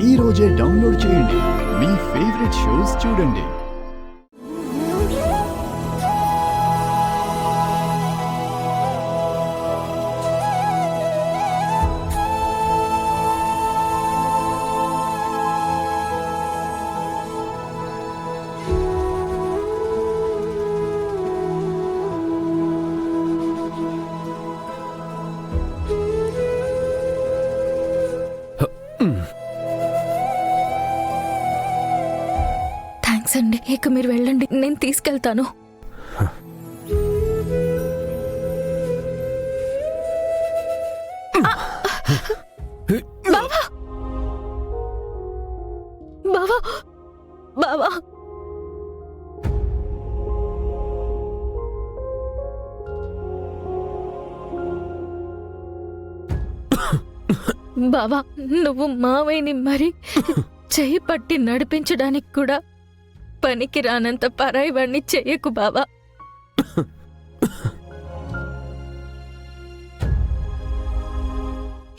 ఈ రోజే డౌన్లోడ్ చేయండి. మీ ఫేవరెట్ షోస్ చూడండి. థ్యాంక్స్ అండి. ఇక మీరు వెళ్ళండి, నేను తీసుకెళ్తాను. బావా బావా బావా బావా, నువ్వు మావయ్యని మరి చెయ్యి పట్టి నడిపించడానికి కూడా పనికి రానంత పరాయివాణ్ణి చెయ్యకు బావా.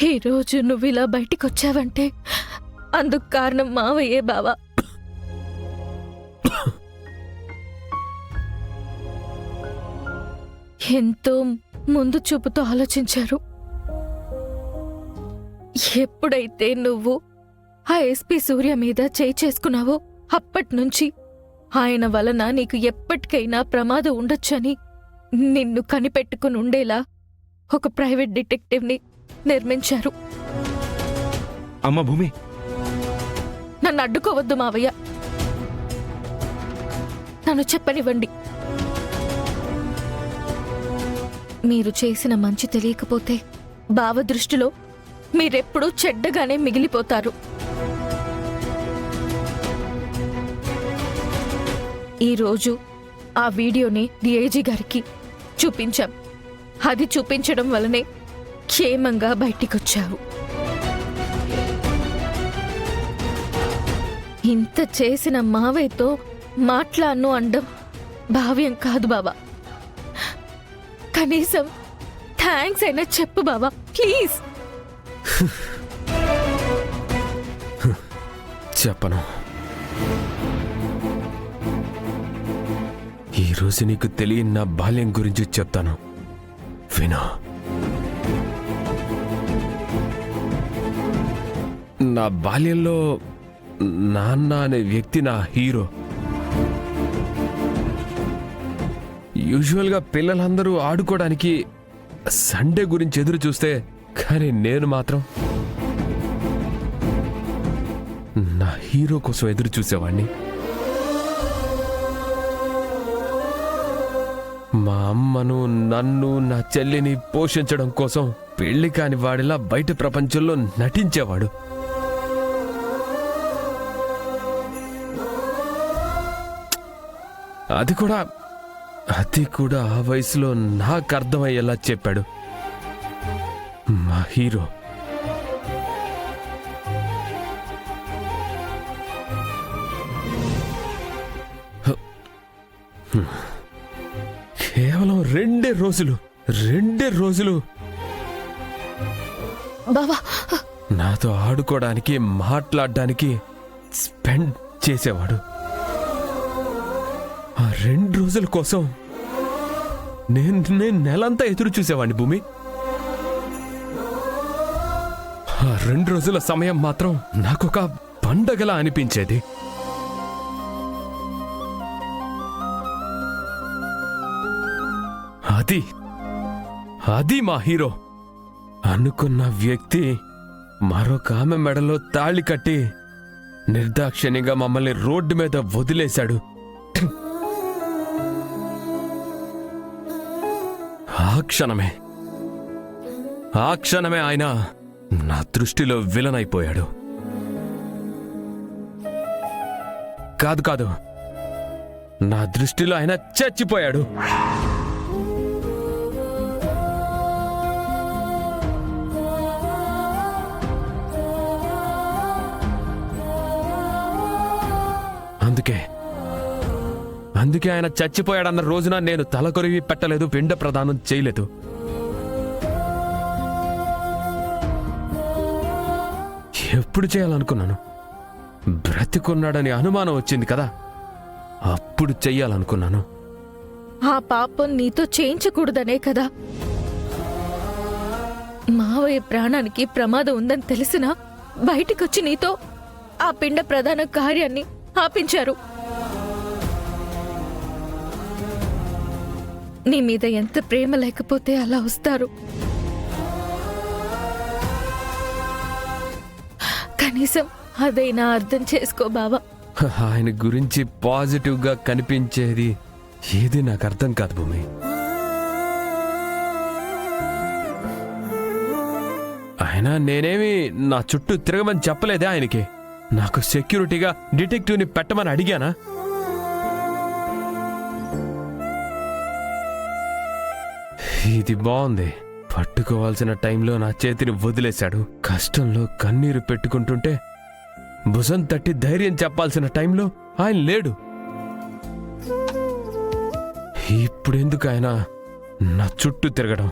ఈరోజు నువ్వు ఇలా బయటికొచ్చావంటే అందుకు కారణం మావయ్యే బావా. ఎంతో ముందు చూపుతో ఆలోచించారు. ఎప్పుడైతే నువ్వు ఆ ఎస్పీ సూర్య మీద చేయి చేసుకున్నావో అప్పట్నుంచి ఆయన వలన నీకు ఎప్పటికైనా ప్రమాదం ఉండొచ్చని నిన్ను కనిపెట్టుకుని ఉండేలా ఒక ప్రైవేట్ డిటెక్టివ్ని నిర్మించారు. అమ్మ భూమి, నన్ను అడ్డుకోవద్దు మావయ్య, నన్ను చెప్పనివ్వండి. మీరు చేసిన మంచి తెలియకపోతే బావ దృష్టిలో మీరెప్పుడూ చెడ్డగానే మిగిలిపోతారు. ఈరోజు ఆ వీడియోని డిఐజీ గారికి చూపించాం. అది చూపించడం వల్లనే క్షేమంగా బయటికొచ్చావు. ఇంత చేసిన మావయ్యతో మాట్లాడను అనడం భావ్యం కాదు బావా. కనీసం థ్యాంక్స్ అయినా చెప్పు బావా, ప్లీజ్. చెప్పను. ఈరోజు నీకు తెలియని నా బాల్యం గురించి చెప్తాను, విను. నా బాల్యంలో నాన్న అనే వ్యక్తి నా హీరో. యూజువల్గా పిల్లలందరూ ఆడుకోవడానికి సండే గురించి ఎదురు చూస్తే, కానీ నేను మాత్రం నా హీరో కోసం ఎదురు చూసేవాణ్ణి. మా అమ్మను, నన్ను, నా చెల్లిని పోషించడం కోసం పెళ్లి కాని వాడిలా బయట ప్రపంచంలో నటించేవాడు. అది కూడా ఆ వయసులో నాకు అర్థమయ్యేలా చెప్పాడు మా హీరో. కేవలం రెండే రోజులు బావా, నాతో ఆడుకోవడానికి, మాట్లాడడానికి స్పెండ్ చేసేవాడు. ఆ 2 రోజుల కోసం నేను నెలంతా ఎదురు చూసేవాడిని భూమి. ఆ 2 రోజుల సమయం మాత్రం నాకొక పండగలా అనిపించేది. అది మా హీరో. అనుకున్న వ్యక్తి మరొక ఆమె మెడలో తాళి కట్టి నిర్దాక్షిణ్యంగా మమ్మల్ని రోడ్డు మీద వదిలేశాడు. ఆ క్షణమే ఆయన నా దృష్టిలో విలన్ అయిపోయాడు. కాదు, నా దృష్టిలో ఆయన చచ్చిపోయాడు. అందుకే ఆయన చచ్చిపోయాడన్న రోజున నేను తలకొరివి పెట్టలేదు, పిండ ప్రదానం చేయలేదు. ఎప్పుడు చేయాలనుకున్నాను, బ్రతికున్నాడని అనుమానం వచ్చింది కదా, అప్పుడు చెయ్యాలనుకున్నాను. ఆ పాపం నీతో చేయించకూడదనే కదా. మావయ్య ప్రాణానికి ప్రమాదం ఉందని తెలిసినా బయటికొచ్చి నీతో ఆ పిండ ప్రధాన కార్యాన్ని ఆపించారు. నీ మీద ఎంత ప్రేమ లేకపోతే అలా వస్తారు. కనీసం అదైనా అర్థం చేసుకో బావా. ఆయన గురించి పాజిటివ్గా కనిపించేది ఏది నాకు అర్థం కాదు భూమి. అయినా నేనేమి నా చుట్టూ తిరగమని చెప్పలేదే ఆయనకి. నాకు సెక్యూరిటీగా డిటెక్టివ్ని పెట్టమని అడిగానా? ఇది బాగుంది. పట్టుకోవాల్సిన టైంలో నా చేతిని వదిలేశాడు. కష్టంలో కన్నీరు పెట్టుకుంటుంటే భుజం తట్టి ధైర్యం చెప్పాల్సిన టైంలో ఆయన లేడు. ఇప్పుడెందుకు ఆయన నా చుట్టూ తిరగడం?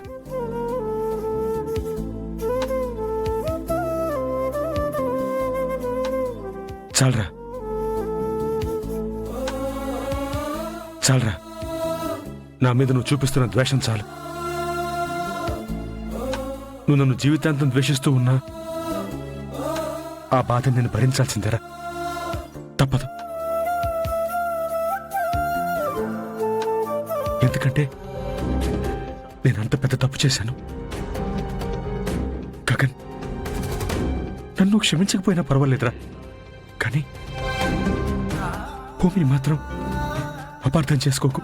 చాలరా, చాలరా. నా మీద నువ్వు చూపిస్తున్న ద్వేషం చాలు. నువ్వు నన్ను జీవితాంతం ద్వేషిస్తూ ఉన్నా ఆ బాధ నేను భరించాల్సిందేరా. తప్పదు. ఎందుకంటే నేనంత పెద్ద తప్పు చేశాను. గగన్, నన్ను క్షమించకపోయినా పర్వాలేదురా, కానీ భూమిని మాత్రం అపార్థం చేసుకోకు.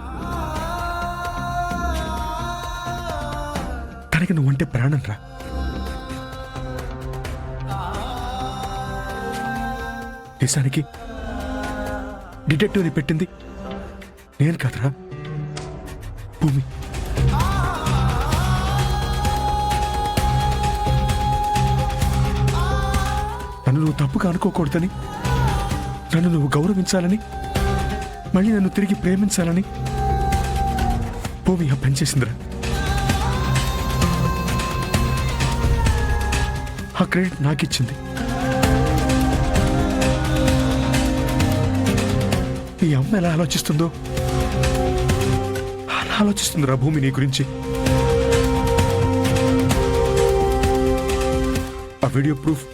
తనకి నువ్వంటే ప్రాణం రా. నిజానికి డిటెక్టివ్ని పెట్టింది నేను కాదురా, భూమి. నన్ను నువ్వు తప్పుగా అనుకోకూడదని, నన్ను నువ్వు గౌరవించాలని, మళ్ళీ నన్ను తిరిగి ప్రేమించాలని భూమి ఆ పని చేసిందిరా. ఆ క్రెడిట్ నాకిచ్చింది. ఈ అమ్మ ఎలా ఆలోచిస్తుందో అలా ఆలోచిస్తుందిరా భూమి నీ గురించి. ఆ వీడియో ప్రూఫ్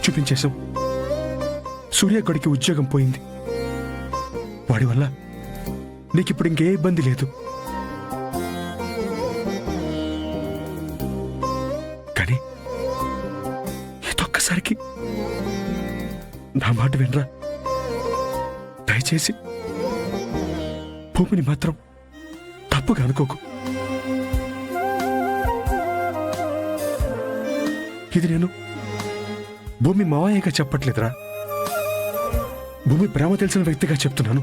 చూపించేశాం. సూర్యగడికి ఉద్యోగం పోయింది. వాడి వల్ల నీకిప్పుడు ఇంకే ఇబ్బంది లేదు. కానీ ఇదొక్కసారికి నా మాట వినరా. దయచేసి భూమిని మాత్రం తప్పుగా అనుకోకు. ఇది నేను భూమి మావయ్యగా చెప్పట్లేదురా, భూమి ప్రేమ తెలిసిన వ్యక్తిగా చెప్తున్నాను.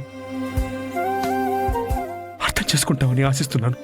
అర్థం చేసుకుంటావని ఆశిస్తున్నాను.